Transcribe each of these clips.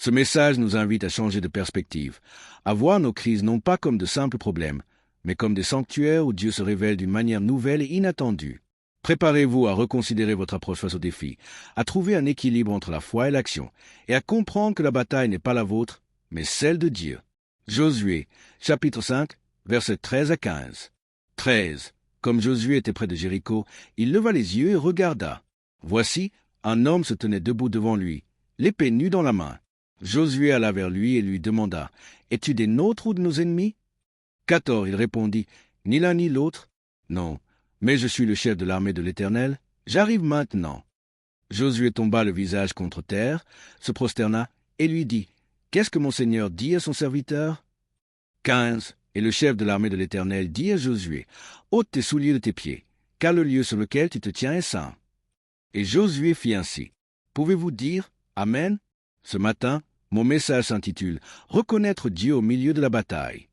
Ce message nous invite à changer de perspective, à voir nos crises non pas comme de simples problèmes, mais comme des sanctuaires où Dieu se révèle d'une manière nouvelle et inattendue. Préparez-vous à reconsidérer votre approche face aux défis, à trouver un équilibre entre la foi et l'action, et à comprendre que la bataille n'est pas la vôtre, mais celle de Dieu. Josué, chapitre 5, versets 13 à 15. 13. Comme Josué était près de Jéricho, il leva les yeux et regarda. Voici, un homme se tenait debout devant lui, l'épée nue dans la main. Josué alla vers lui et lui demanda, « Es-tu des nôtres ou de nos ennemis » 14. Il répondit, « Ni l'un ni l'autre. Non, mais je suis le chef de l'armée de l'Éternel. J'arrive maintenant. » Josué tomba le visage contre terre, se prosterna et lui dit, « Qu'est-ce que mon Seigneur dit à son serviteur » 15. Et le chef de l'armée de l'Éternel dit à Josué, « Ôte tes souliers de tes pieds, car le lieu sur lequel tu te tiens est saint. » Et Josué fit ainsi. Pouvez-vous dire « Amen » Ce matin, mon message s'intitule « Reconnaître Dieu au milieu de la bataille ».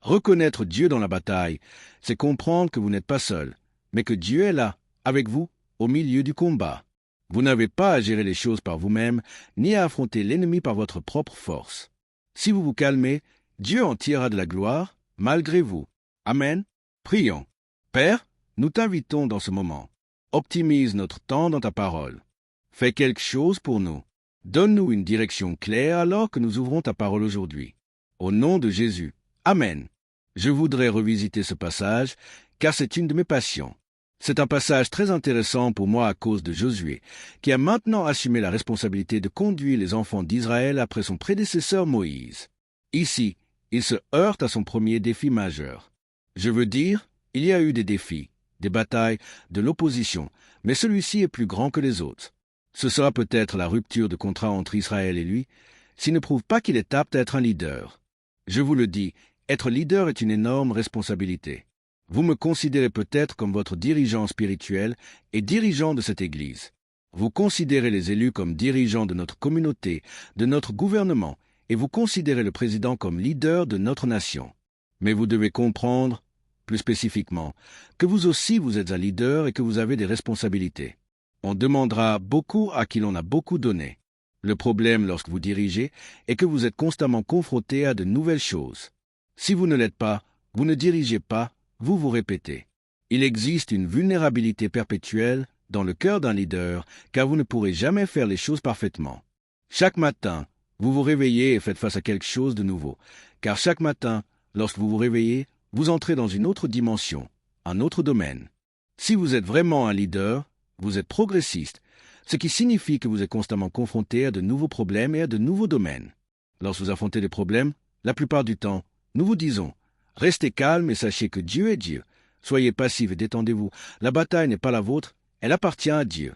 Reconnaître Dieu dans la bataille, c'est comprendre que vous n'êtes pas seul, mais que Dieu est là, avec vous, au milieu du combat. Vous n'avez pas à gérer les choses par vous-même, ni à affronter l'ennemi par votre propre force. Si vous vous calmez, Dieu en tirera de la gloire, malgré vous. Amen. Prions. Père, nous t'invitons dans ce moment. Optimise notre temps dans ta parole. Fais quelque chose pour nous. Donne-nous une direction claire alors que nous ouvrons ta parole aujourd'hui. Au nom de Jésus. Amen. Je voudrais revisiter ce passage, car c'est une de mes passions. C'est un passage très intéressant pour moi à cause de Josué, qui a maintenant assumé la responsabilité de conduire les enfants d'Israël après son prédécesseur Moïse. Ici, il se heurte à son premier défi majeur. Je veux dire, il y a eu des défis, des batailles, de l'opposition, mais celui-ci est plus grand que les autres. Ce sera peut-être la rupture de contrat entre Israël et lui, s'il ne prouve pas qu'il est apte à être un leader. Je vous le dis, être leader est une énorme responsabilité. Vous me considérez peut-être comme votre dirigeant spirituel et dirigeant de cette Église. Vous considérez les élus comme dirigeants de notre communauté, de notre gouvernement, et vous considérez le président comme leader de notre nation. Mais vous devez comprendre, plus spécifiquement, que vous aussi vous êtes un leader et que vous avez des responsabilités. On demandera beaucoup à qui l'on a beaucoup donné. Le problème lorsque vous dirigez est que vous êtes constamment confronté à de nouvelles choses. Si vous ne l'êtes pas, vous ne dirigez pas, vous vous répétez. Il existe une vulnérabilité perpétuelle dans le cœur d'un leader, car vous ne pourrez jamais faire les choses parfaitement. Chaque matin, vous vous réveillez et faites face à quelque chose de nouveau, car chaque matin, lorsque vous vous réveillez, vous entrez dans une autre dimension, un autre domaine. Si vous êtes vraiment un leader, vous êtes progressiste, ce qui signifie que vous êtes constamment confronté à de nouveaux problèmes et à de nouveaux domaines. Lorsque vous affrontez des problèmes, la plupart du temps, nous vous disons, restez calme et sachez que Dieu est Dieu. Soyez passif et détendez-vous. La bataille n'est pas la vôtre, elle appartient à Dieu.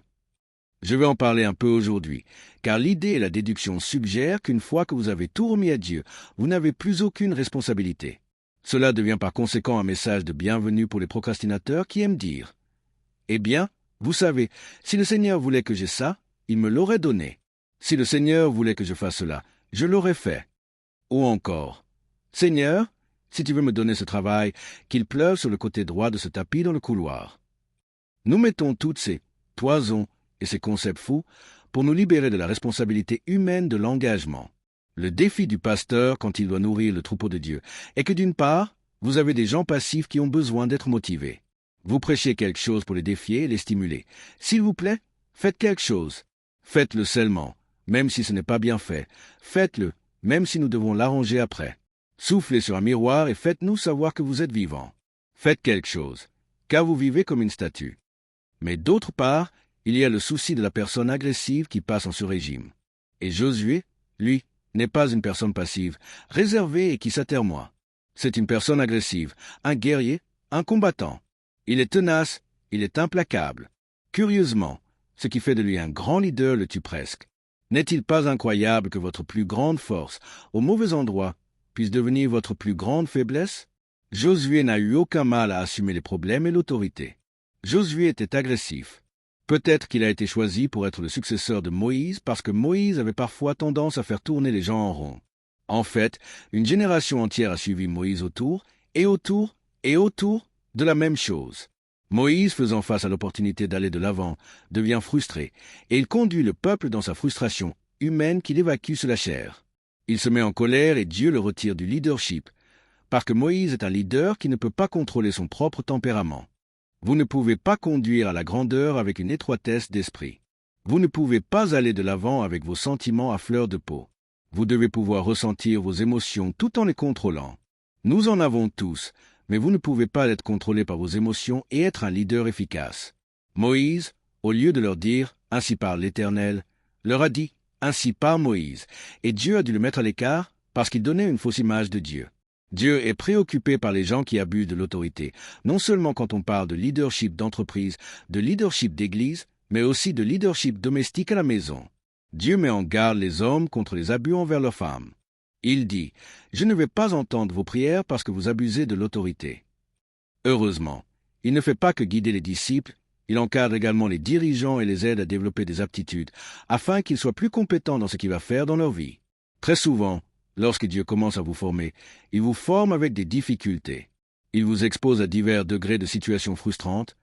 Je vais en parler un peu aujourd'hui, car l'idée et la déduction suggèrent qu'une fois que vous avez tout remis à Dieu, vous n'avez plus aucune responsabilité. Cela devient par conséquent un message de bienvenue pour les procrastinateurs qui aiment dire « Eh bien, vous savez, si le Seigneur voulait que j'aie ça, il me l'aurait donné. Si le Seigneur voulait que je fasse cela, je l'aurais fait. » Ou encore « Seigneur, si tu veux me donner ce travail, qu'il pleuve sur le côté droit de ce tapis dans le couloir. » Nous mettons toutes ces toisons et ces concepts fous pour nous libérer de la responsabilité humaine de l'engagement. Le défi du pasteur quand il doit nourrir le troupeau de Dieu est que d'une part, vous avez des gens passifs qui ont besoin d'être motivés. Vous prêchez quelque chose pour les défier et les stimuler. S'il vous plaît, faites quelque chose. Faites-le seulement, même si ce n'est pas bien fait. Faites-le, même si nous devons l'arranger après. Soufflez sur un miroir et faites-nous savoir que vous êtes vivant. Faites quelque chose, car vous vivez comme une statue. Mais d'autre part, il y a le souci de la personne agressive qui passe en sur-régime. Et Josué, lui, n'est pas une personne passive, réservée et qui s'atermoie. C'est une personne agressive, un guerrier, un combattant. Il est tenace, il est implacable. Curieusement, ce qui fait de lui un grand leader le tue presque. N'est-il pas incroyable que votre plus grande force, au mauvais endroit, puisse devenir votre plus grande faiblesse? Josué n'a eu aucun mal à assumer les problèmes et l'autorité. Josué était agressif. Peut-être qu'il a été choisi pour être le successeur de Moïse parce que Moïse avait parfois tendance à faire tourner les gens en rond. En fait, une génération entière a suivi Moïse autour de la même chose. Moïse, faisant face à l'opportunité d'aller de l'avant, devient frustré, et il conduit le peuple dans sa frustration, humaine qu'il évacue sur la chair. Il se met en colère et Dieu le retire du leadership, parce que Moïse est un leader qui ne peut pas contrôler son propre tempérament. Vous ne pouvez pas conduire à la grandeur avec une étroitesse d'esprit. Vous ne pouvez pas aller de l'avant avec vos sentiments à fleur de peau. Vous devez pouvoir ressentir vos émotions tout en les contrôlant. Nous en avons tous, mais vous ne pouvez pas être contrôlé par vos émotions et être un leader efficace. Moïse, au lieu de leur dire « Ainsi parle l'Éternel », leur a dit « Ainsi parle Moïse », et Dieu a dû le mettre à l'écart parce qu'il donnait une fausse image de Dieu. Dieu est préoccupé par les gens qui abusent de l'autorité, non seulement quand on parle de leadership d'entreprise, de leadership d'église, mais aussi de leadership domestique à la maison. Dieu met en garde les hommes contre les abus envers leurs femmes. Il dit « Je ne vais pas entendre vos prières parce que vous abusez de l'autorité. » Heureusement, il ne fait pas que guider les disciples, il encadre également les dirigeants et les aide à développer des aptitudes, afin qu'ils soient plus compétents dans ce qu'il va faire dans leur vie. Très souvent, lorsque Dieu commence à vous former, il vous forme avec des difficultés. Il vous expose à divers degrés de situations frustrantes,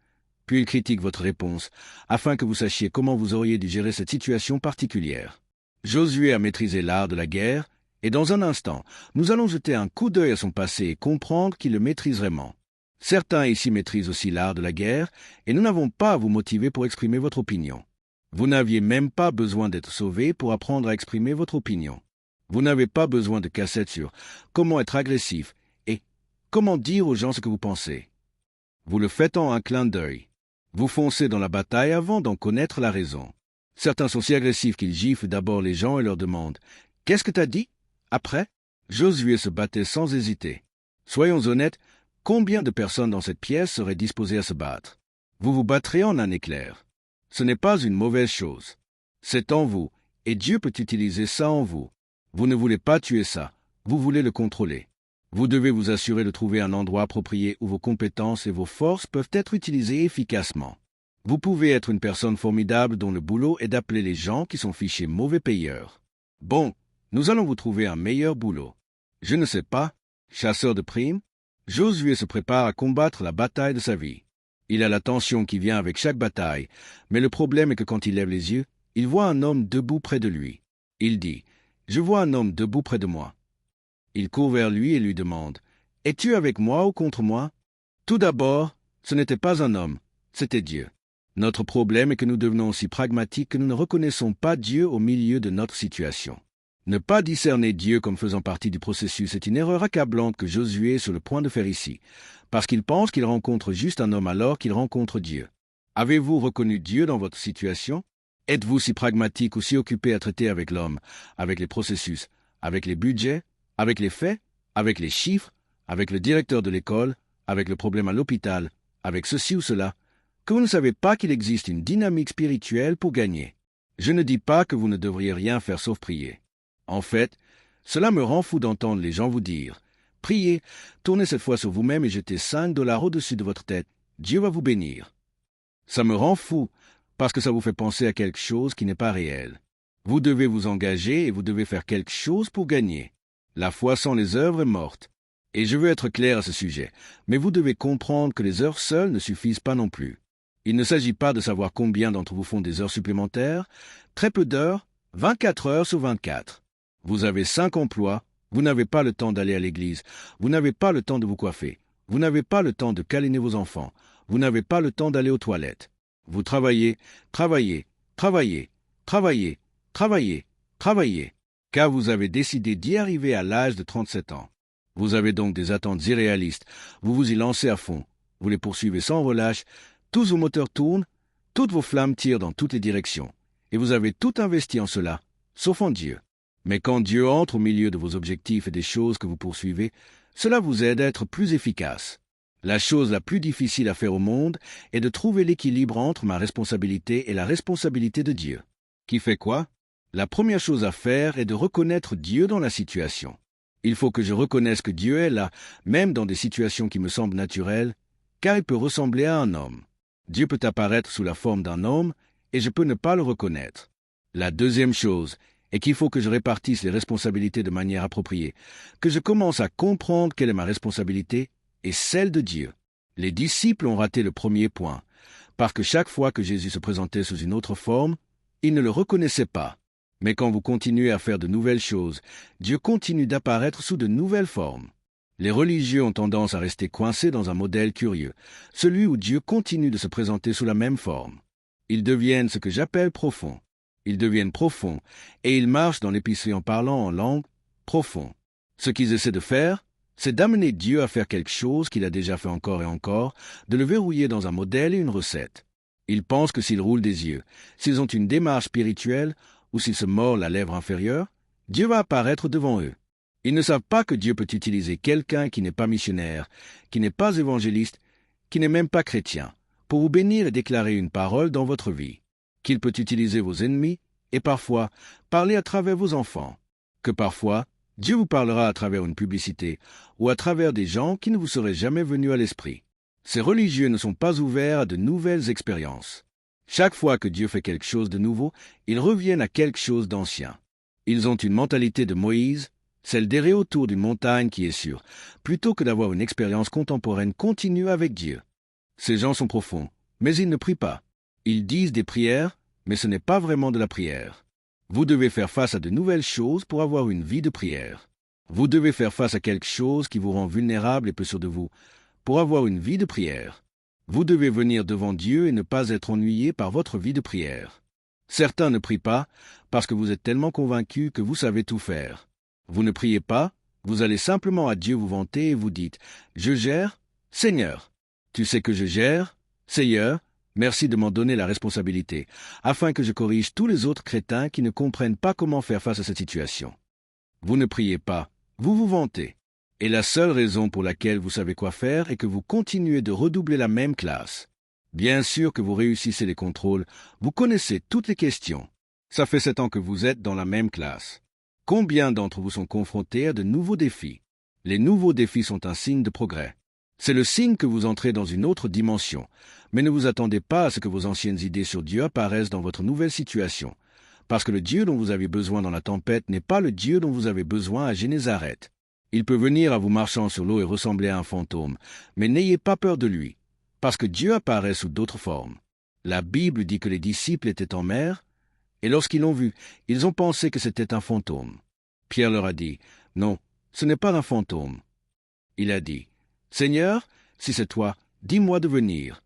puis il critique votre réponse, afin que vous sachiez comment vous auriez dû gérer cette situation particulière. Josué a maîtrisé l'art de la guerre, et dans un instant, nous allons jeter un coup d'œil à son passé et comprendre qu'il le maîtrise vraiment. Certains ici maîtrisent aussi l'art de la guerre, et nous n'avons pas à vous motiver pour exprimer votre opinion. Vous n'aviez même pas besoin d'être sauvé pour apprendre à exprimer votre opinion. Vous n'avez pas besoin de cassettes sur comment être agressif et comment dire aux gens ce que vous pensez. Vous le faites en un clin d'œil. Vous foncez dans la bataille avant d'en connaître la raison. Certains sont si agressifs qu'ils giflent d'abord les gens et leur demandent « Qu'est-ce que t'as dit ?» Après, Josué se battait sans hésiter. Soyons honnêtes, combien de personnes dans cette pièce seraient disposées à se battre? Vous vous battrez en un éclair. Ce n'est pas une mauvaise chose. C'est en vous, et Dieu peut utiliser ça en vous. Vous ne voulez pas tuer ça, vous voulez le contrôler. Vous devez vous assurer de trouver un endroit approprié où vos compétences et vos forces peuvent être utilisées efficacement. Vous pouvez être une personne formidable dont le boulot est d'appeler les gens qui sont fichés mauvais payeurs. Bon, nous allons vous trouver un meilleur boulot. Je ne sais pas, chasseur de primes? Josué se prépare à combattre la bataille de sa vie. Il a la tension qui vient avec chaque bataille, mais le problème est que quand il lève les yeux, il voit un homme debout près de lui. Il dit « Je vois un homme debout près de moi. » Il court vers lui et lui demande « Es-tu avec moi ou contre moi ?» Tout d'abord, ce n'était pas un homme, c'était Dieu. Notre problème est que nous devenons aussi pragmatiques que nous ne reconnaissons pas Dieu au milieu de notre situation. Ne pas discerner Dieu comme faisant partie du processus est une erreur accablante que Josué est sur le point de faire ici, parce qu'il pense qu'il rencontre juste un homme alors qu'il rencontre Dieu. Avez-vous reconnu Dieu dans votre situation? Êtes-vous si pragmatique ou si occupé à traiter avec l'homme, avec les processus, avec les budgets, avec les faits, avec les chiffres, avec le directeur de l'école, avec le problème à l'hôpital, avec ceci ou cela, que vous ne savez pas qu'il existe une dynamique spirituelle pour gagner? Je ne dis pas que vous ne devriez rien faire sauf prier. En fait, cela me rend fou d'entendre les gens vous dire « Priez, tournez cette fois sur vous-même et jetez $5 au-dessus de votre tête. Dieu va vous bénir. » Ça me rend fou parce que ça vous fait penser à quelque chose qui n'est pas réel. Vous devez vous engager et vous devez faire quelque chose pour gagner. La foi sans les œuvres est morte. Et je veux être clair à ce sujet, mais vous devez comprendre que les heures seules ne suffisent pas non plus. Il ne s'agit pas de savoir combien d'entre vous font des heures supplémentaires, très peu d'heures, 24 heures sur 24. Vous avez 5 emplois, vous n'avez pas le temps d'aller à l'église, vous n'avez pas le temps de vous coiffer, vous n'avez pas le temps de câliner vos enfants, vous n'avez pas le temps d'aller aux toilettes. Vous travaillez, travaillez, travaillez, travaillez, travaillez, travaillez, car vous avez décidé d'y arriver à l'âge de 37 ans. Vous avez donc des attentes irréalistes, vous vous y lancez à fond, vous les poursuivez sans relâche, tous vos moteurs tournent, toutes vos flammes tirent dans toutes les directions, et vous avez tout investi en cela, sauf en Dieu. Mais quand Dieu entre au milieu de vos objectifs et des choses que vous poursuivez, cela vous aide à être plus efficace. La chose la plus difficile à faire au monde est de trouver l'équilibre entre ma responsabilité et la responsabilité de Dieu. Qui fait quoi? La première chose à faire est de reconnaître Dieu dans la situation. Il faut que je reconnaisse que Dieu est là, même dans des situations qui me semblent naturelles, car il peut ressembler à un homme. Dieu peut apparaître sous la forme d'un homme, et je peux ne pas le reconnaître. La deuxième chose est qu'il faut que je répartisse les responsabilités de manière appropriée, que je commence à comprendre quelle est ma responsabilité et celle de Dieu. Les disciples ont raté le premier point, parce que chaque fois que Jésus se présentait sous une autre forme, ils ne le reconnaissaient pas. Mais quand vous continuez à faire de nouvelles choses, Dieu continue d'apparaître sous de nouvelles formes. Les religieux ont tendance à rester coincés dans un modèle curieux, celui où Dieu continue de se présenter sous la même forme. Ils deviennent ce que j'appelle profonds. Ils deviennent profonds, et ils marchent dans l'épicerie en parlant en langue profond. Ce qu'ils essaient de faire, c'est d'amener Dieu à faire quelque chose qu'il a déjà fait encore et encore, de le verrouiller dans un modèle et une recette. Ils pensent que s'ils roulent des yeux, s'ils ont une démarche spirituelle, ou s'ils se mordent la lèvre inférieure, Dieu va apparaître devant eux. Ils ne savent pas que Dieu peut utiliser quelqu'un qui n'est pas missionnaire, qui n'est pas évangéliste, qui n'est même pas chrétien, pour vous bénir et déclarer une parole dans votre vie, qu'il peut utiliser vos ennemis et parfois parler à travers vos enfants, que parfois Dieu vous parlera à travers une publicité ou à travers des gens qui ne vous seraient jamais venus à l'esprit. Ces religieux ne sont pas ouverts à de nouvelles expériences. Chaque fois que Dieu fait quelque chose de nouveau, ils reviennent à quelque chose d'ancien. Ils ont une mentalité de Moïse, celle d'errer autour d'une montagne qui est sûre, plutôt que d'avoir une expérience contemporaine continue avec Dieu. Ces gens sont profonds, mais ils ne prient pas. Ils disent des prières, mais ce n'est pas vraiment de la prière. Vous devez faire face à de nouvelles choses pour avoir une vie de prière. Vous devez faire face à quelque chose qui vous rend vulnérable et peu sûr de vous, pour avoir une vie de prière. Vous devez venir devant Dieu et ne pas être ennuyé par votre vie de prière. Certains ne prient pas parce que vous êtes tellement convaincus que vous savez tout faire. Vous ne priez pas, vous allez simplement à Dieu vous vanter et vous dites « Je gère, Seigneur. Tu sais que je gère, Seigneur, merci de m'en donner la responsabilité, afin que je corrige tous les autres crétins qui ne comprennent pas comment faire face à cette situation. » Vous ne priez pas, vous vous vantez. Et la seule raison pour laquelle vous savez quoi faire est que vous continuez de redoubler la même classe. Bien sûr que vous réussissez les contrôles, vous connaissez toutes les questions. Ça fait 7 ans que vous êtes dans la même classe. Combien d'entre vous sont confrontés à de nouveaux défis? Les nouveaux défis sont un signe de progrès. C'est le signe que vous entrez dans une autre dimension, mais ne vous attendez pas à ce que vos anciennes idées sur Dieu apparaissent dans votre nouvelle situation, parce que le Dieu dont vous avez besoin dans la tempête n'est pas le Dieu dont vous avez besoin à Génézareth. Il peut venir à vous marchant sur l'eau et ressembler à un fantôme, mais n'ayez pas peur de lui, parce que Dieu apparaît sous d'autres formes. La Bible dit que les disciples étaient en mer, et lorsqu'ils l'ont vu, ils ont pensé que c'était un fantôme. Pierre leur a dit, « Non, ce n'est pas un fantôme. » Il a dit, « Seigneur, si c'est toi, dis-moi de venir. »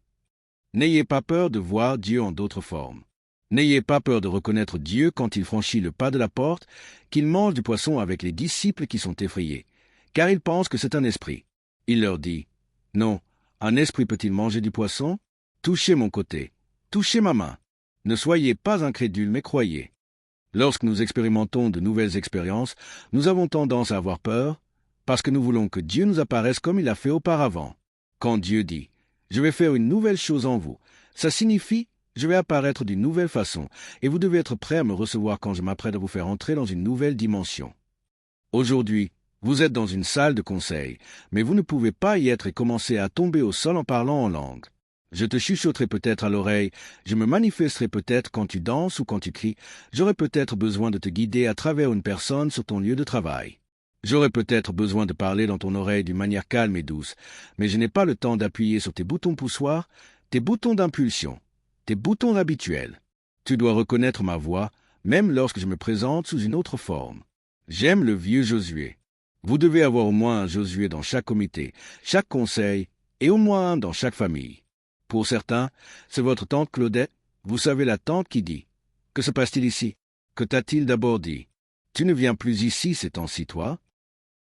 N'ayez pas peur de voir Dieu en d'autres formes. N'ayez pas peur de reconnaître Dieu quand il franchit le pas de la porte, qu'il mange du poisson avec les disciples qui sont effrayés, car ils pensent que c'est un esprit. Il leur dit, « Non, un esprit peut-il manger du poisson? Touchez mon côté, touchez ma main. Ne soyez pas incrédules, mais croyez. » Lorsque nous expérimentons de nouvelles expériences, nous avons tendance à avoir peur, parce que nous voulons que Dieu nous apparaisse comme il a fait auparavant. Quand Dieu dit « Je vais faire une nouvelle chose en vous », ça signifie « Je vais apparaître d'une nouvelle façon, et vous devez être prêt à me recevoir quand je m'apprête à vous faire entrer dans une nouvelle dimension. » Aujourd'hui, vous êtes dans une salle de conseil, mais vous ne pouvez pas y être et commencer à tomber au sol en parlant en langue. Je te chuchoterai peut-être à l'oreille, je me manifesterai peut-être quand tu danses ou quand tu cries, j'aurai peut-être besoin de te guider à travers une personne sur ton lieu de travail. J'aurai peut-être besoin de parler dans ton oreille d'une manière calme et douce, mais je n'ai pas le temps d'appuyer sur tes boutons poussoirs, tes boutons d'impulsion, tes boutons habituels. Tu dois reconnaître ma voix, même lorsque je me présente sous une autre forme. J'aime le vieux Josué. Vous devez avoir au moins un Josué dans chaque comité, chaque conseil, et au moins un dans chaque famille. Pour certains, c'est votre tante Claudette, vous savez la tante qui dit « Que se passe-t-il ici » Que t'a-t-il d'abord dit « Tu ne viens plus ici ces temps-ci, toi »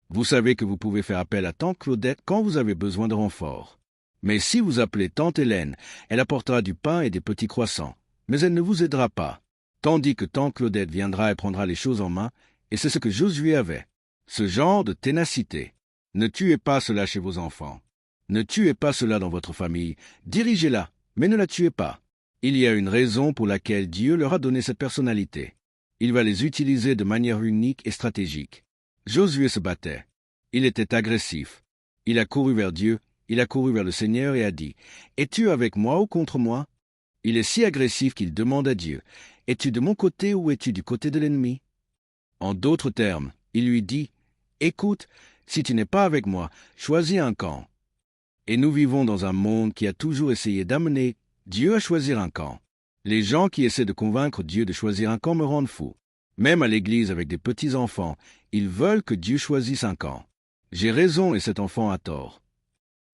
Vous savez que vous pouvez faire appel à tante Claudette quand vous avez besoin de renfort. Mais si vous appelez tante Hélène, elle apportera du pain et des petits croissants, mais elle ne vous aidera pas. Tandis que tante Claudette viendra et prendra les choses en main, et c'est ce que Josué avait. Ce genre de ténacité. Ne tuez pas cela chez vos enfants. Ne tuez pas cela dans votre famille, dirigez-la, mais ne la tuez pas. Il y a une raison pour laquelle Dieu leur a donné cette personnalité. Il va les utiliser de manière unique et stratégique. Josué se battait. Il était agressif. Il a couru vers Dieu, il a couru vers le Seigneur et a dit « Es-tu avec moi ou contre moi ?» Il est si agressif qu'il demande à Dieu « Es-tu de mon côté ou es-tu du côté de l'ennemi ?» En d'autres termes, il lui dit « Écoute, si tu n'es pas avec moi, choisis un camp. » Et nous vivons dans un monde qui a toujours essayé d'amener Dieu à choisir un camp. Les gens qui essaient de convaincre Dieu de choisir un camp me rendent fou. Même à l'église avec des petits-enfants, ils veulent que Dieu choisisse un camp. J'ai raison et cet enfant a tort.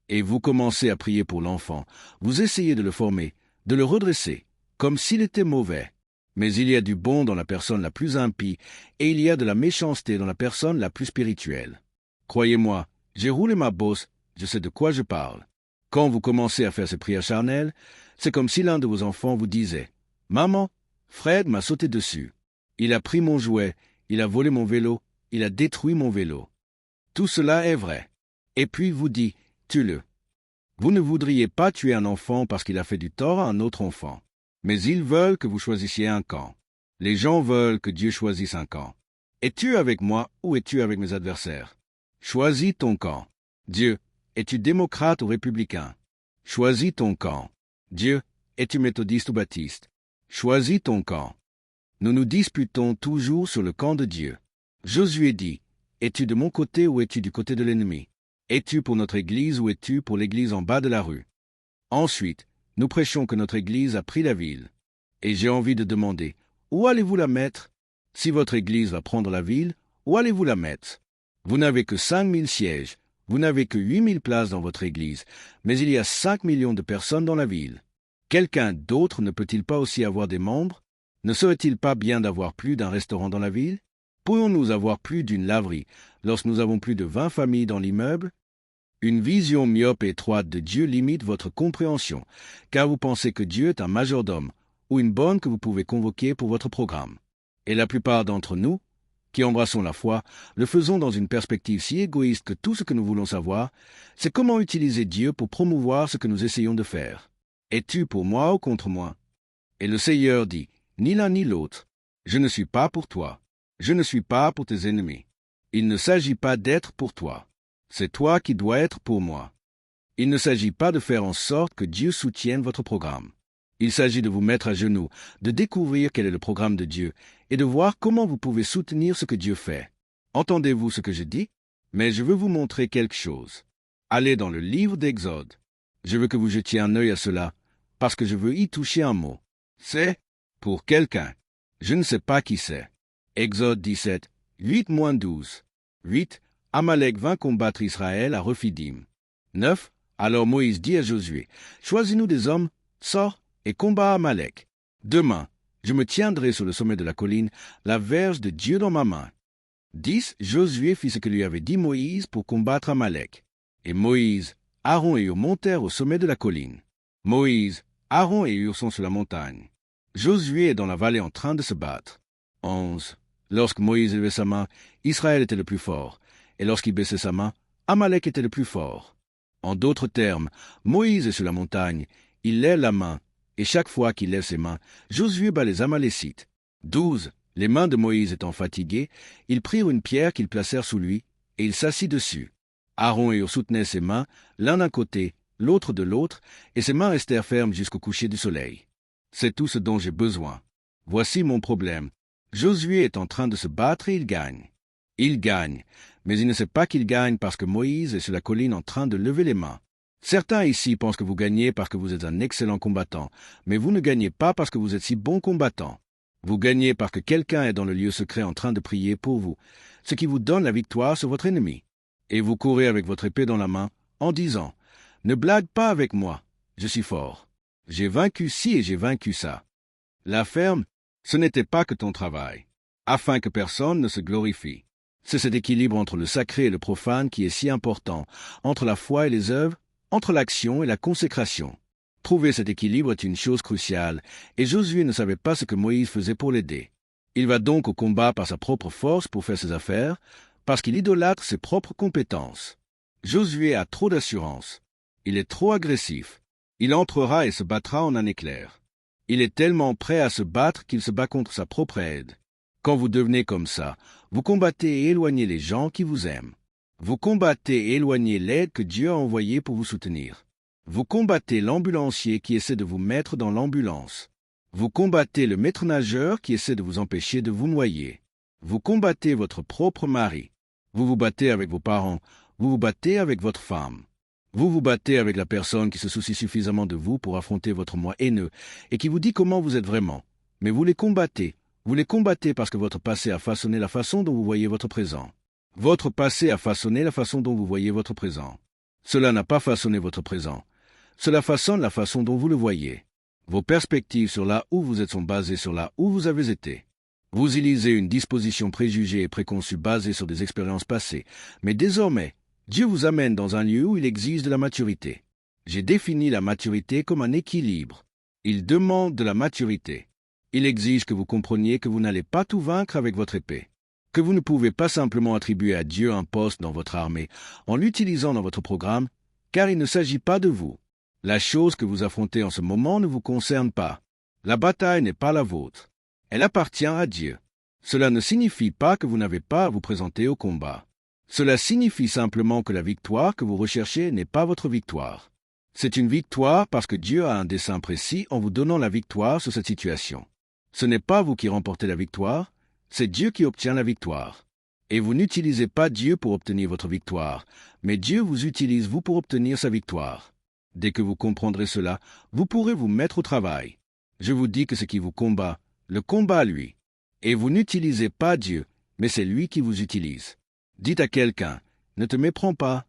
Et vous commencez à prier pour l'enfant. Vous essayez de le former, de le redresser, comme s'il était mauvais. Mais il y a du bon dans la personne la plus impie, et il y a de la méchanceté dans la personne la plus spirituelle. Croyez-moi, j'ai roulé ma bosse, je sais de quoi je parle. Quand vous commencez à faire ces prières charnelles, c'est comme si l'un de vos enfants vous disait « Maman, Fred m'a sauté dessus. Il a pris mon jouet, il a volé mon vélo, il a détruit mon vélo. » Tout cela est vrai. Et puis vous dit « Tue-le. » Vous ne voudriez pas tuer un enfant parce qu'il a fait du tort à un autre enfant. Mais ils veulent que vous choisissiez un camp. Les gens veulent que Dieu choisisse un camp. Es-tu avec moi ou es-tu avec mes adversaires? Choisis ton camp. Dieu, es-tu démocrate ou républicain? Choisis ton camp. Dieu, es-tu méthodiste ou baptiste? Choisis ton camp. Nous nous disputons toujours sur le camp de Dieu. Josué dit, es-tu de mon côté ou es-tu du côté de l'ennemi? Es-tu pour notre Église ou es-tu pour l'Église en bas de la rue? Ensuite, nous prêchons que notre Église a pris la ville. Et j'ai envie de demander, où allez-vous la mettre? Si votre Église va prendre la ville, où allez-vous la mettre? Vous n'avez que 5000 sièges, vous n'avez que 8000 places dans votre Église, mais il y a 5 millions de personnes dans la ville. Quelqu'un d'autre ne peut-il pas aussi avoir des membres? Ne serait-il pas bien d'avoir plus d'un restaurant dans la ville? Pourrions-nous avoir plus d'une laverie lorsque nous avons plus de 20 familles dans l'immeuble? Une vision myope et étroite de Dieu limite votre compréhension, car vous pensez que Dieu est un majordome ou une bonne que vous pouvez convoquer pour votre programme. Et la plupart d'entre nous, qui embrassons la foi, le faisons dans une perspective si égoïste que tout ce que nous voulons savoir, c'est comment utiliser Dieu pour promouvoir ce que nous essayons de faire. Es-tu pour moi ou contre moi? Et le Seigneur dit, ni l'un ni l'autre. Je ne suis pas pour toi. Je ne suis pas pour tes ennemis. Il ne s'agit pas d'être pour toi. C'est toi qui dois être pour moi. Il ne s'agit pas de faire en sorte que Dieu soutienne votre programme. Il s'agit de vous mettre à genoux, de découvrir quel est le programme de Dieu et de voir comment vous pouvez soutenir ce que Dieu fait. Entendez-vous ce que je dis? Mais je veux vous montrer quelque chose. Allez dans le livre d'Exode. Je veux que vous jetiez un œil à cela, parce que je veux y toucher un mot. C'est pour quelqu'un. Je ne sais pas qui c'est. Exode 17, 8-12. 8. Amalek vint combattre Israël à Rephidim. 9. Alors Moïse dit à Josué, choisis-nous des hommes, sors et combat Amalek. Demain, je me tiendrai sur le sommet de la colline, la verge de Dieu dans ma main. 10. Josué fit ce que lui avait dit Moïse pour combattre Amalek. Et Moïse, Aaron et Hur montèrent au sommet de la colline. Moïse, Aaron et Hur sont sur la montagne. Josué est dans la vallée en train de se battre. 11. Lorsque Moïse élevait sa main, Israël était le plus fort, et lorsqu'il baissait sa main, Amalek était le plus fort. En d'autres termes, Moïse est sur la montagne, il lève la main, et chaque fois qu'il lève ses mains, Josué bat les Amalécites. 12. Les mains de Moïse étant fatiguées, ils prirent une pierre qu'ils placèrent sous lui, et il s'assit dessus. Aaron et Hur soutenaient ses mains, l'un d'un côté, l'autre de l'autre, et ses mains restèrent fermes jusqu'au coucher du soleil. C'est tout ce dont j'ai besoin. Voici mon problème. Josué est en train de se battre et il gagne. Il gagne, mais il ne sait pas qu'il gagne parce que Moïse est sur la colline en train de lever les mains. Certains ici pensent que vous gagnez parce que vous êtes un excellent combattant, mais vous ne gagnez pas parce que vous êtes si bon combattant. Vous gagnez parce que quelqu'un est dans le lieu secret en train de prier pour vous, ce qui vous donne la victoire sur votre ennemi. Et vous courez avec votre épée dans la main en disant « Ne blague pas avec moi, je suis fort. J'ai vaincu ci et j'ai vaincu ça. » La ferme, ce n'était pas que ton travail, afin que personne ne se glorifie. C'est cet équilibre entre le sacré et le profane qui est si important, entre la foi et les œuvres, entre l'action et la consécration. Trouver cet équilibre est une chose cruciale, et Josué ne savait pas ce que Moïse faisait pour l'aider. Il va donc au combat par sa propre force pour faire ses affaires, parce qu'il idolâtre ses propres compétences. Josué a trop d'assurance. Il est trop agressif. Il entrera et se battra en un éclair. Il est tellement prêt à se battre qu'il se bat contre sa propre aide. Quand vous devenez comme ça, vous combattez et éloignez les gens qui vous aiment. Vous combattez et éloignez l'aide que Dieu a envoyée pour vous soutenir. Vous combattez l'ambulancier qui essaie de vous mettre dans l'ambulance. Vous combattez le maître nageur qui essaie de vous empêcher de vous noyer. Vous combattez votre propre mari. Vous vous battez avec vos parents. Vous vous battez avec votre femme. Vous vous battez avec la personne qui se soucie suffisamment de vous pour affronter votre moi haineux et qui vous dit comment vous êtes vraiment. Mais vous les combattez. Vous les combattez parce que votre passé a façonné la façon dont vous voyez votre présent. Votre passé a façonné la façon dont vous voyez votre présent. Cela n'a pas façonné votre présent. Cela façonne la façon dont vous le voyez. Vos perspectives sur là où vous êtes sont basées sur là où vous avez été. Vous élisez une disposition préjugée et préconçue basée sur des expériences passées, mais désormais, Dieu vous amène dans un lieu où il exige de la maturité. J'ai défini la maturité comme un équilibre. Il demande de la maturité. Il exige que vous compreniez que vous n'allez pas tout vaincre avec votre épée, que vous ne pouvez pas simplement attribuer à Dieu un poste dans votre armée en l'utilisant dans votre programme, car il ne s'agit pas de vous. La chose que vous affrontez en ce moment ne vous concerne pas. La bataille n'est pas la vôtre. Elle appartient à Dieu. Cela ne signifie pas que vous n'avez pas à vous présenter au combat. Cela signifie simplement que la victoire que vous recherchez n'est pas votre victoire. C'est une victoire parce que Dieu a un dessein précis en vous donnant la victoire sur cette situation. Ce n'est pas vous qui remportez la victoire, c'est Dieu qui obtient la victoire. Et vous n'utilisez pas Dieu pour obtenir votre victoire, mais Dieu vous utilise vous pour obtenir sa victoire. Dès que vous comprendrez cela, vous pourrez vous mettre au travail. Je vous dis que ce qui vous combat, le combat lui. Et vous n'utilisez pas Dieu, mais c'est lui qui vous utilise. Dites à quelqu'un, ne te méprends pas.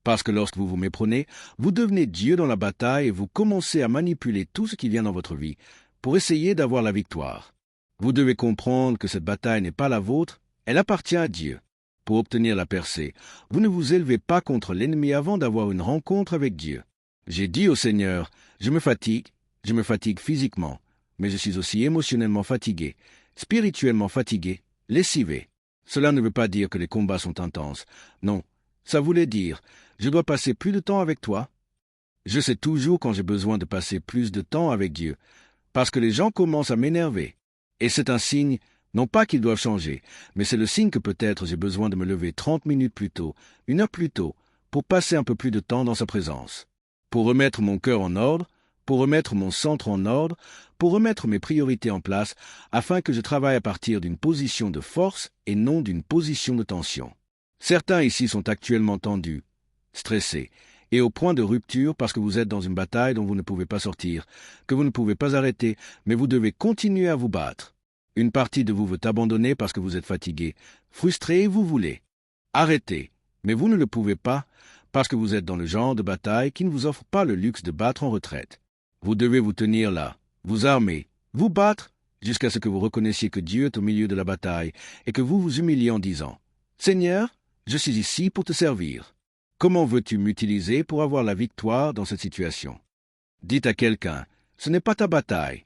Parce que lorsque vous vous méprenez, vous devenez Dieu dans la bataille et vous commencez à manipuler tout ce qui vient dans votre vie pour essayer d'avoir la victoire. Vous devez comprendre que cette bataille n'est pas la vôtre, elle appartient à Dieu. Pour obtenir la percée, vous ne vous élevez pas contre l'ennemi avant d'avoir une rencontre avec Dieu. J'ai dit au Seigneur, je me fatigue physiquement, mais je suis aussi émotionnellement fatigué, spirituellement fatigué, lessivé. Cela ne veut pas dire que les combats sont intenses. Non, ça voulait dire, je dois passer plus de temps avec toi. Je sais toujours quand j'ai besoin de passer plus de temps avec Dieu, parce que les gens commencent à m'énerver. Et c'est un signe, non pas qu'ils doivent changer, mais c'est le signe que peut-être j'ai besoin de me lever 30 minutes plus tôt, 1 heure plus tôt, pour passer un peu plus de temps dans sa présence. Pour remettre mon cœur en ordre, pour remettre mon centre en ordre, pour remettre mes priorités en place, afin que je travaille à partir d'une position de force et non d'une position de tension. Certains ici sont actuellement tendus, stressés, et au point de rupture parce que vous êtes dans une bataille dont vous ne pouvez pas sortir, que vous ne pouvez pas arrêter, mais vous devez continuer à vous battre. Une partie de vous veut abandonner parce que vous êtes fatigué, frustré et vous voulez. Arrêtez, mais vous ne le pouvez pas parce que vous êtes dans le genre de bataille qui ne vous offre pas le luxe de battre en retraite. Vous devez vous tenir là, vous armer, vous battre, jusqu'à ce que vous reconnaissiez que Dieu est au milieu de la bataille et que vous vous humiliez en disant « Seigneur, je suis ici pour te servir. Comment veux-tu m'utiliser pour avoir la victoire dans cette situation ?» Dites à quelqu'un « Ce n'est pas ta bataille. »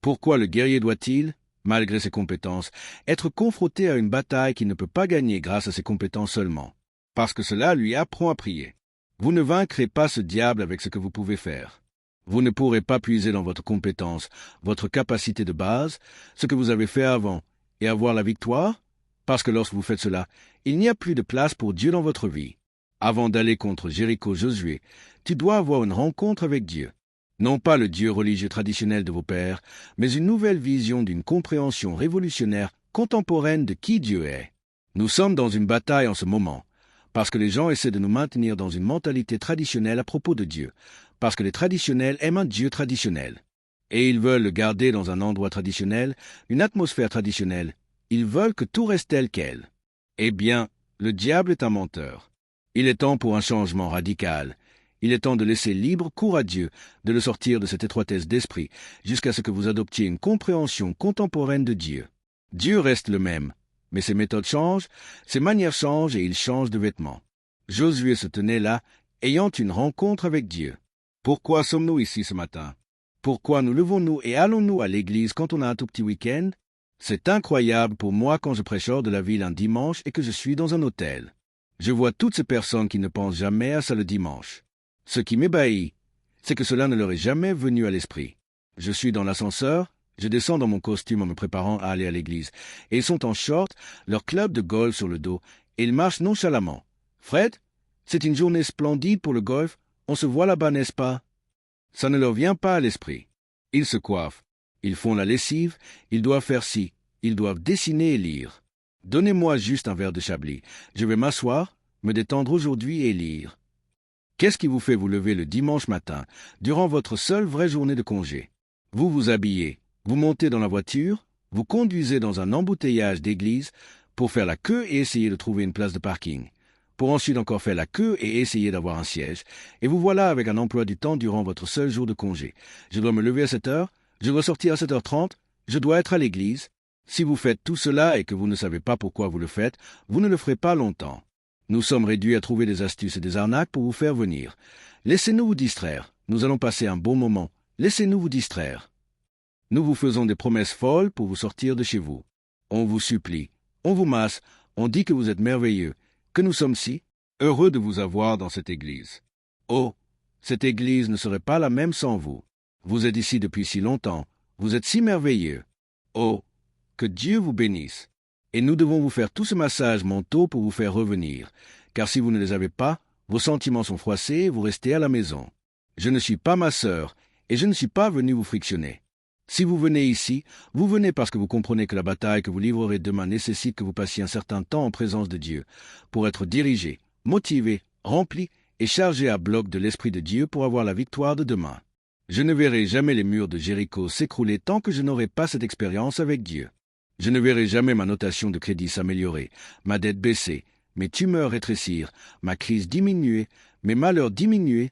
Pourquoi le guerrier doit-il, malgré ses compétences, être confronté à une bataille qu'il ne peut pas gagner grâce à ses compétences seulement? Parce que cela lui apprend à prier. Vous ne vaincrez pas ce diable avec ce que vous pouvez faire. Vous ne pourrez pas puiser dans votre compétence, votre capacité de base, ce que vous avez fait avant, et avoir la victoire, parce que lorsque vous faites cela, il n'y a plus de place pour Dieu dans votre vie. Avant d'aller contre Jéricho-Josué, tu dois avoir une rencontre avec Dieu. Non pas le Dieu religieux traditionnel de vos pères, mais une nouvelle vision d'une compréhension révolutionnaire contemporaine de qui Dieu est. Nous sommes dans une bataille en ce moment, parce que les gens essaient de nous maintenir dans une mentalité traditionnelle à propos de Dieu, parce que les traditionnels aiment un Dieu traditionnel. Et ils veulent le garder dans un endroit traditionnel, une atmosphère traditionnelle. Ils veulent que tout reste tel quel. Eh bien, le diable est un menteur. Il est temps pour un changement radical. Il est temps de laisser libre cours à Dieu, de le sortir de cette étroitesse d'esprit, jusqu'à ce que vous adoptiez une compréhension contemporaine de Dieu. Dieu reste le même, mais ses méthodes changent, ses manières changent et il change de vêtements. Josué se tenait là, ayant une rencontre avec Dieu. Pourquoi sommes-nous ici ce matin? Pourquoi nous levons-nous et allons-nous à l'église quand on a un tout petit week-end? C'est incroyable pour moi quand je prêche hors de la ville un dimanche et que je suis dans un hôtel. Je vois toutes ces personnes qui ne pensent jamais à ça le dimanche. Ce qui m'ébahit, c'est que cela ne leur est jamais venu à l'esprit. Je suis dans l'ascenseur, je descends dans mon costume en me préparant à aller à l'église, et ils sont en short, leur club de golf sur le dos, et ils marchent nonchalamment. Fred, c'est une journée splendide pour le golf, on se voit là-bas, n'est-ce pas? Ça ne leur vient pas à l'esprit. Ils se coiffent, ils font la lessive, ils doivent faire ci, ils doivent dessiner et lire. Donnez-moi juste un verre de Chablis, je vais m'asseoir, me détendre aujourd'hui et lire. Qu'est-ce qui vous fait vous lever le dimanche matin, durant votre seule vraie journée de congé? Vous vous habillez, vous montez dans la voiture, Vous conduisez dans un embouteillage d'église pour faire la queue et essayer de trouver une place de parking, pour ensuite encore faire la queue et essayer d'avoir un siège, et vous voilà avec un emploi du temps durant votre seul jour de congé. Je dois me lever à 7 heures, je dois sortir à 7h30, je dois être à l'église. Si vous faites tout cela et que vous ne savez pas pourquoi vous le faites, vous ne le ferez pas longtemps. Nous sommes réduits à trouver des astuces et des arnaques pour vous faire venir. Laissez-nous vous distraire. Nous allons passer un bon moment. Laissez-nous vous distraire. Nous vous faisons des promesses folles pour vous sortir de chez vous. On vous supplie, on vous masse, on dit que vous êtes merveilleux, que nous sommes si heureux de vous avoir dans cette église. Oh, cette église ne serait pas la même sans vous. Vous êtes ici depuis si longtemps, vous êtes si merveilleux. Oh, que Dieu vous bénisse. Et nous devons vous faire tout ce massage mentaux pour vous faire revenir, car si vous ne les avez pas, vos sentiments sont froissés et vous restez à la maison. Je ne suis pas ma sœur, et je ne suis pas venu vous frictionner. Si vous venez ici, vous venez parce que vous comprenez que la bataille que vous livrerez demain nécessite que vous passiez un certain temps en présence de Dieu, pour être dirigé, motivé, rempli et chargé à bloc de l'Esprit de Dieu pour avoir la victoire de demain. Je ne verrai jamais les murs de Jéricho s'écrouler tant que je n'aurai pas cette expérience avec Dieu. Je ne verrai jamais ma notation de crédit s'améliorer, ma dette baisser, mes tumeurs rétrécir, ma crise diminuer, mes malheurs diminuer,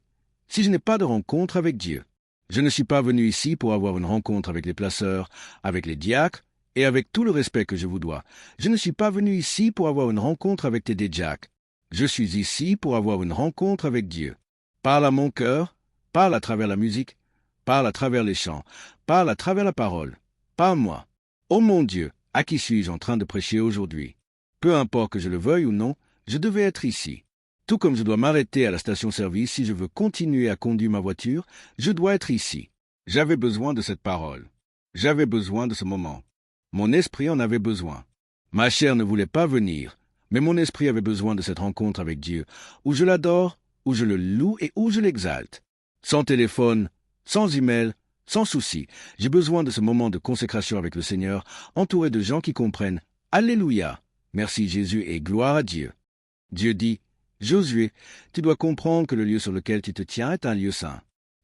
si je n'ai pas de rencontre avec Dieu. Je ne suis pas venu ici pour avoir une rencontre avec les placeurs, avec les diacres, et avec tout le respect que je vous dois. Je ne suis pas venu ici pour avoir une rencontre avec T.D. Jack. Je suis ici pour avoir une rencontre avec Dieu. Parle à mon cœur, parle à travers la musique, parle à travers les chants, parle à travers la parole. Parle-moi. Oh mon Dieu, à qui suis-je en train de prêcher aujourd'hui? Peu importe que je le veuille ou non, je devais être ici. Tout comme je dois m'arrêter à la station-service si je veux continuer à conduire ma voiture, je dois être ici. J'avais besoin de cette parole. J'avais besoin de ce moment. Mon esprit en avait besoin. Ma chair ne voulait pas venir, mais mon esprit avait besoin de cette rencontre avec Dieu, où je l'adore, où je le loue et où je l'exalte. Sans téléphone, sans email, sans souci, j'ai besoin de ce moment de consécration avec le Seigneur, entouré de gens qui comprennent. Alléluia! Merci Jésus et gloire à Dieu. Dieu dit, Josué, tu dois comprendre que le lieu sur lequel tu te tiens est un lieu saint.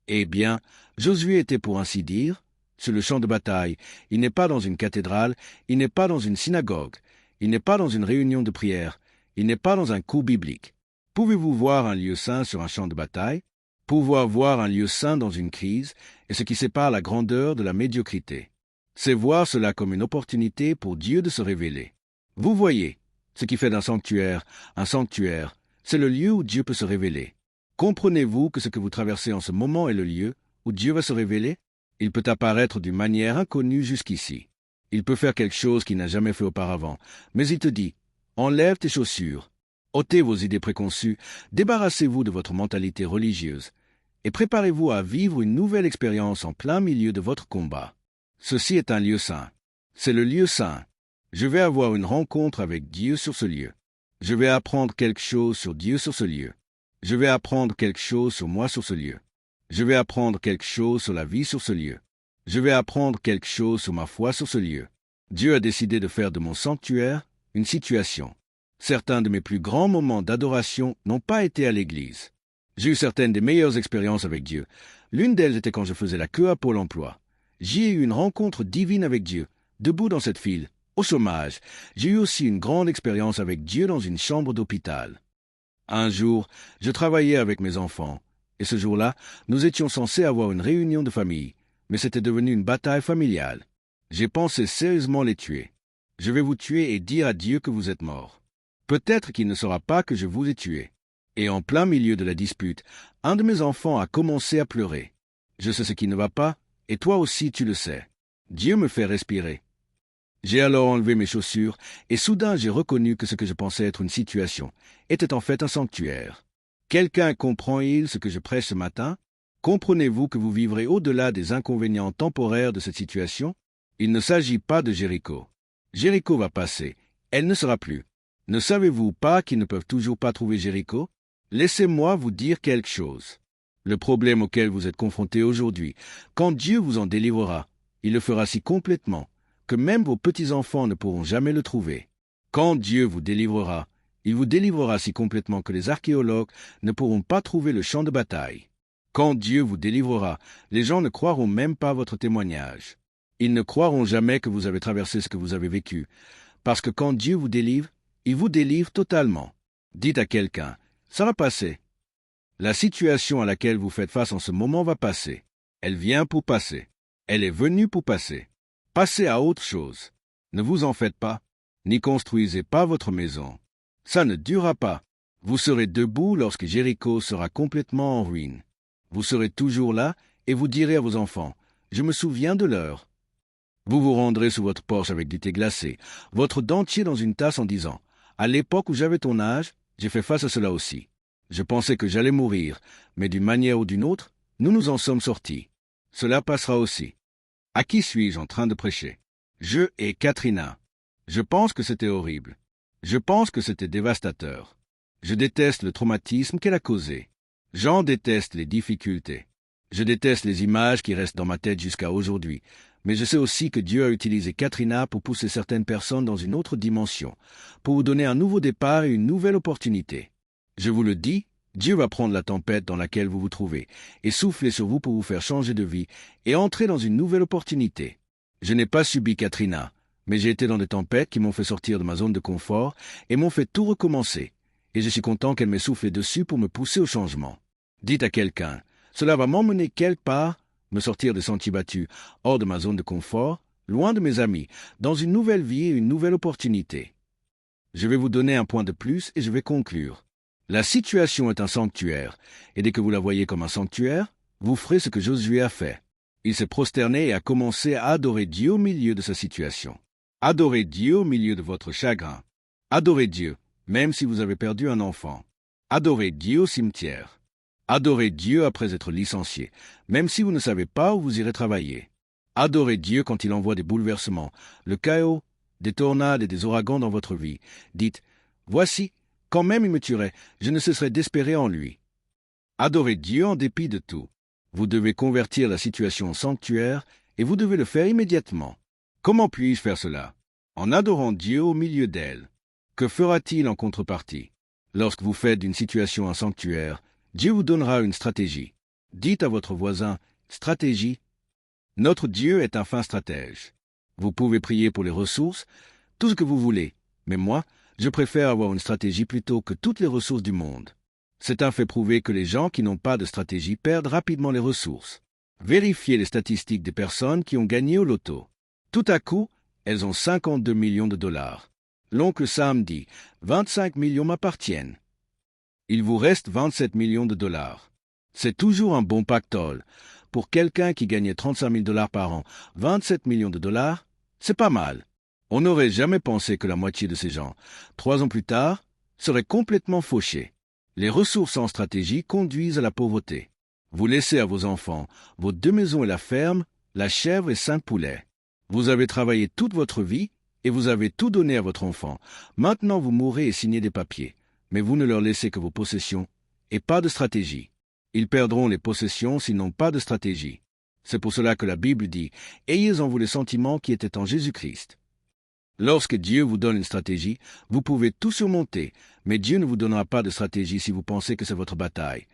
Eh bien, Josué était pour ainsi dire sur le champ de bataille. Il n'est pas dans une cathédrale, il n'est pas dans une synagogue, il n'est pas dans une réunion de prière, il n'est pas dans un cours biblique. Pouvez-vous voir un lieu saint sur un champ de bataille? Pouvoir voir un lieu saint dans une crise est ce qui sépare la grandeur de la médiocrité. C'est voir cela comme une opportunité pour Dieu de se révéler. Vous voyez, ce qui fait d'un sanctuaire un sanctuaire, c'est le lieu où Dieu peut se révéler. Comprenez-vous que ce que vous traversez en ce moment est le lieu où Dieu va se révéler? Il peut apparaître d'une manière inconnue jusqu'ici. Il peut faire quelque chose qu'il n'a jamais fait auparavant, mais il te dit, enlève tes chaussures, ôtez vos idées préconçues, débarrassez-vous de votre mentalité religieuse, et préparez-vous à vivre une nouvelle expérience en plein milieu de votre combat. Ceci est un lieu saint. C'est le lieu saint. Je vais avoir une rencontre avec Dieu sur ce lieu. Je vais apprendre quelque chose sur Dieu sur ce lieu. Je vais apprendre quelque chose sur moi sur ce lieu. Je vais apprendre quelque chose sur la vie sur ce lieu. Je vais apprendre quelque chose sur ma foi sur ce lieu. Dieu a décidé de faire de mon sanctuaire une situation. Certains de mes plus grands moments d'adoration n'ont pas été à l'église. J'ai eu certaines des meilleures expériences avec Dieu. L'une d'elles était quand je faisais la queue à Pôle emploi. J'y ai eu une rencontre divine avec Dieu, debout dans cette file. Au chômage, j'ai eu aussi une grande expérience avec Dieu dans une chambre d'hôpital. Un jour, je travaillais avec mes enfants, et ce jour-là, nous étions censés avoir une réunion de famille, mais c'était devenu une bataille familiale. J'ai pensé sérieusement les tuer. Je vais vous tuer et dire à Dieu que vous êtes morts. Peut-être qu'il ne saura pas que je vous ai tués. Et en plein milieu de la dispute, un de mes enfants a commencé à pleurer. Je sais ce qui ne va pas, et toi aussi tu le sais. Dieu me fait respirer. J'ai alors enlevé mes chaussures, et soudain j'ai reconnu que ce que je pensais être une situation était en fait un sanctuaire. Quelqu'un comprend-il ce que je prêche ce matin? Comprenez-vous que vous vivrez au-delà des inconvénients temporaires de cette situation? Il ne s'agit pas de Jéricho. Jéricho va passer, elle ne sera plus. Ne savez-vous pas qu'ils ne peuvent toujours pas trouver Jéricho? Laissez-moi vous dire quelque chose. Le problème auquel vous êtes confrontés aujourd'hui, quand Dieu vous en délivrera, il le fera si complètement que même vos petits-enfants ne pourront jamais le trouver. Quand Dieu vous délivrera, il vous délivrera si complètement que les archéologues ne pourront pas trouver le champ de bataille. Quand Dieu vous délivrera, les gens ne croiront même pas votre témoignage. Ils ne croiront jamais que vous avez traversé ce que vous avez vécu, parce que quand Dieu vous délivre, il vous délivre totalement. Dites à quelqu'un, ça va passer. La situation à laquelle vous faites face en ce moment va passer. Elle vient pour passer. Elle est venue pour passer. Passez à autre chose. Ne vous en faites pas, n'y construisez pas votre maison. Ça ne durera pas. Vous serez debout lorsque Jéricho sera complètement en ruine. Vous serez toujours là et vous direz à vos enfants, « Je me souviens de l'heure. » Vous vous rendrez sous votre porche avec du thé glacé, votre dentier dans une tasse en disant, « À l'époque où j'avais ton âge, j'ai fait face à cela aussi. Je pensais que j'allais mourir, mais d'une manière ou d'une autre, nous nous en sommes sortis. Cela passera aussi. » À qui suis-je en train de prêcher? Je et Katrina. Je pense que c'était horrible. Je pense que c'était dévastateur. Je déteste le traumatisme qu'elle a causé. J'en déteste les difficultés. Je déteste les images qui restent dans ma tête jusqu'à aujourd'hui. Mais je sais aussi que Dieu a utilisé Katrina pour pousser certaines personnes dans une autre dimension, pour vous donner un nouveau départ et une nouvelle opportunité. Je vous le dis, Dieu va prendre la tempête dans laquelle vous vous trouvez et souffler sur vous pour vous faire changer de vie et entrer dans une nouvelle opportunité. Je n'ai pas subi Katrina, mais j'ai été dans des tempêtes qui m'ont fait sortir de ma zone de confort et m'ont fait tout recommencer. Et je suis content qu'elle m'ait soufflé dessus pour me pousser au changement. Dites à quelqu'un, cela va m'emmener quelque part, me sortir des sentiers battus, hors de ma zone de confort, loin de mes amis, dans une nouvelle vie et une nouvelle opportunité. Je vais vous donner un point de plus et je vais conclure. La situation est un sanctuaire, et dès que vous la voyez comme un sanctuaire, vous ferez ce que Josué a fait. Il s'est prosterné et a commencé à adorer Dieu au milieu de sa situation. Adorez Dieu au milieu de votre chagrin. Adorez Dieu, même si vous avez perdu un enfant. Adorez Dieu au cimetière. Adorez Dieu après être licencié, même si vous ne savez pas où vous irez travailler. Adorez Dieu quand il envoie des bouleversements, le chaos, des tornades et des ouragans dans votre vie. Dites, voici, quand même il me tuerait, je ne cesserai d'espérer en lui. Adorez Dieu en dépit de tout. Vous devez convertir la situation en sanctuaire et vous devez le faire immédiatement. Comment puis-je faire cela? En adorant Dieu au milieu d'elle. Que fera-t-il en contrepartie? Lorsque vous faites d'une situation un sanctuaire, Dieu vous donnera une stratégie. Dites à votre voisin, stratégie. Notre Dieu est un fin stratège. Vous pouvez prier pour les ressources, tout ce que vous voulez, mais moi, je préfère avoir une stratégie plutôt que toutes les ressources du monde. C'est un fait prouvé que les gens qui n'ont pas de stratégie perdent rapidement les ressources. Vérifiez les statistiques des personnes qui ont gagné au loto. Tout à coup, elles ont 52 millions de dollars. L'oncle Sam dit, 25 millions m'appartiennent. Il vous reste 27 millions de dollars. C'est toujours un bon pactole. Pour quelqu'un qui gagnait 35 000 dollars par an, 27 millions de dollars, c'est pas mal. On n'aurait jamais pensé que la moitié de ces gens, 3 ans plus tard, seraient complètement fauchés. Les ressources en stratégie conduisent à la pauvreté. Vous laissez à vos enfants vos 2 maisons et la ferme, la chèvre et 5 poulets. Vous avez travaillé toute votre vie et vous avez tout donné à votre enfant. Maintenant vous mourrez et signez des papiers, mais vous ne leur laissez que vos possessions et pas de stratégie. Ils perdront les possessions s'ils n'ont pas de stratégie. C'est pour cela que la Bible dit « Ayez en vous les sentiments qui étaient en Jésus-Christ ». Lorsque Dieu vous donne une stratégie, vous pouvez tout surmonter, mais Dieu ne vous donnera pas de stratégie si vous pensez que c'est votre bataille.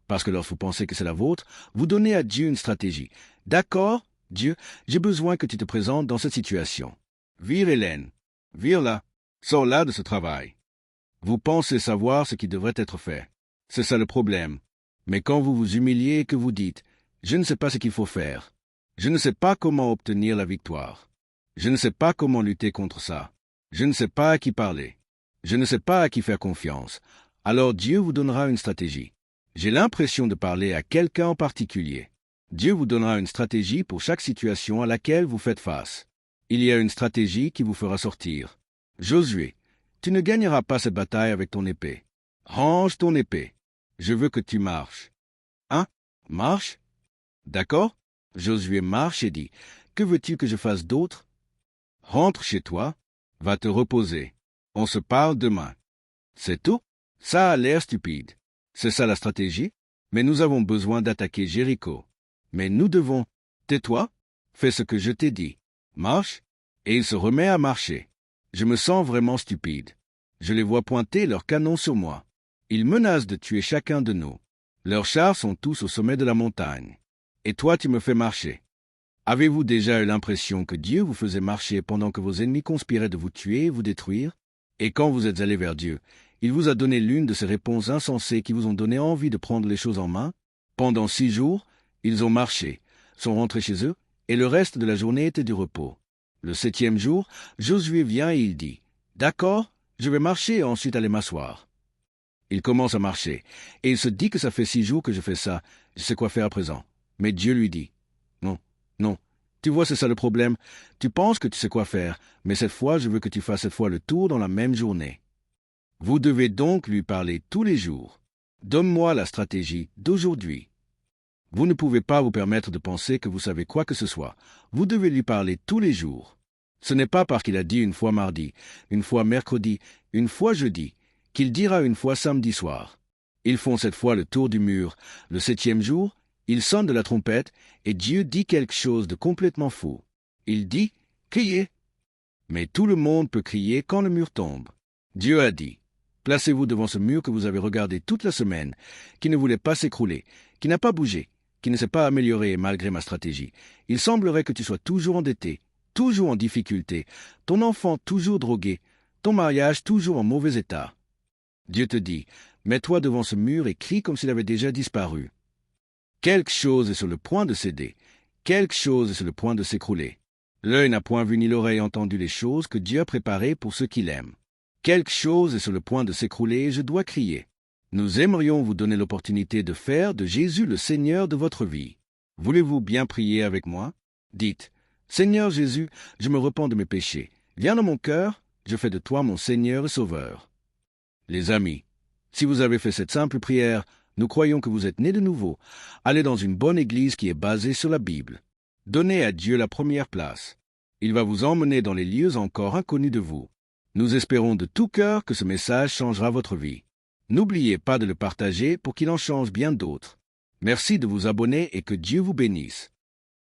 Parce que lorsque vous pensez que c'est la vôtre, vous donnez à Dieu une stratégie. D'accord, Dieu, j'ai besoin que tu te présentes dans cette situation. Vire Hélène. Vire-la. Sors-la de ce travail. Vous pensez savoir ce qui devrait être fait. C'est ça le problème. Mais quand vous vous humiliez et que vous dites « Je ne sais pas ce qu'il faut faire. Je ne sais pas comment obtenir la victoire. Je ne sais pas comment lutter contre ça. Je ne sais pas à qui parler. Je ne sais pas à qui faire confiance. » Alors Dieu vous donnera une stratégie. J'ai l'impression de parler à quelqu'un en particulier. Dieu vous donnera une stratégie pour chaque situation à laquelle vous faites face. Il y a une stratégie qui vous fera sortir. Josué, tu ne gagneras pas cette bataille avec ton épée. Range ton épée. Je veux que tu marches. Hein? Marche? D'accord? Josué marche et dit, que veux-tu que je fasse d'autre? Rentre chez toi, va te reposer. On se parle demain. C'est tout? Ça a l'air stupide. C'est ça la stratégie? Mais nous avons besoin d'attaquer Jéricho. Mais nous devons. Tais-toi, fais ce que je t'ai dit. Marche, et il se remet à marcher. Je me sens vraiment stupide. Je les vois pointer leurs canons sur moi. Ils menacent de tuer chacun de nous. Leurs chars sont tous au sommet de la montagne. Et toi tu me fais marcher. Avez-vous déjà eu l'impression que Dieu vous faisait marcher pendant que vos ennemis conspiraient de vous tuer et vous détruire? Et quand vous êtes allé vers Dieu, il vous a donné l'une de ces réponses insensées qui vous ont donné envie de prendre les choses en main? Pendant 6 jours, ils ont marché, sont rentrés chez eux, et le reste de la journée était du repos. Le 7e jour, Josué vient et il dit, « D'accord, je vais marcher et ensuite aller m'asseoir. » Il commence à marcher, et il se dit que ça fait 6 jours que je fais ça, je sais quoi faire à présent. Mais Dieu lui dit, « Non, non, tu vois c'est ça le problème, tu penses que tu sais quoi faire, mais cette fois je veux que tu fasses cette fois le tour dans la même journée. » Vous devez donc lui parler tous les jours. Donne-moi la stratégie d'aujourd'hui. Vous ne pouvez pas vous permettre de penser que vous savez quoi que ce soit. Vous devez lui parler tous les jours. Ce n'est pas parce qu'il a dit une fois mardi, une fois mercredi, une fois jeudi, qu'il dira une fois samedi soir. Ils font cette fois le tour du mur. Le 7e jour, il sonne de la trompette et Dieu dit quelque chose de complètement fou. Il dit « Criez !» Mais tout le monde peut crier quand le mur tombe. Dieu a dit « Placez-vous devant ce mur que vous avez regardé toute la semaine, qui ne voulait pas s'écrouler, qui n'a pas bougé, qui ne s'est pas amélioré malgré ma stratégie. Il semblerait que tu sois toujours endetté, toujours en difficulté, ton enfant toujours drogué, ton mariage toujours en mauvais état. » Dieu te dit, mets-toi devant ce mur et crie comme s'il avait déjà disparu. Quelque chose est sur le point de céder, quelque chose est sur le point de s'écrouler. L'œil n'a point vu ni l'oreille entendu les choses que Dieu a préparées pour ceux qui l'aiment. Quelque chose est sur le point de s'écrouler et je dois crier. Nous aimerions vous donner l'opportunité de faire de Jésus le Seigneur de votre vie. Voulez-vous bien prier avec moi? Dites, Seigneur Jésus, je me repens de mes péchés. Viens dans mon cœur, je fais de toi mon Seigneur et Sauveur. Les amis, si vous avez fait cette simple prière, nous croyons que vous êtes nés de nouveau. Allez dans une bonne église qui est basée sur la Bible. Donnez à Dieu la première place. Il va vous emmener dans les lieux encore inconnus de vous. Nous espérons de tout cœur que ce message changera votre vie. N'oubliez pas de le partager pour qu'il en change bien d'autres. Merci de vous abonner et que Dieu vous bénisse.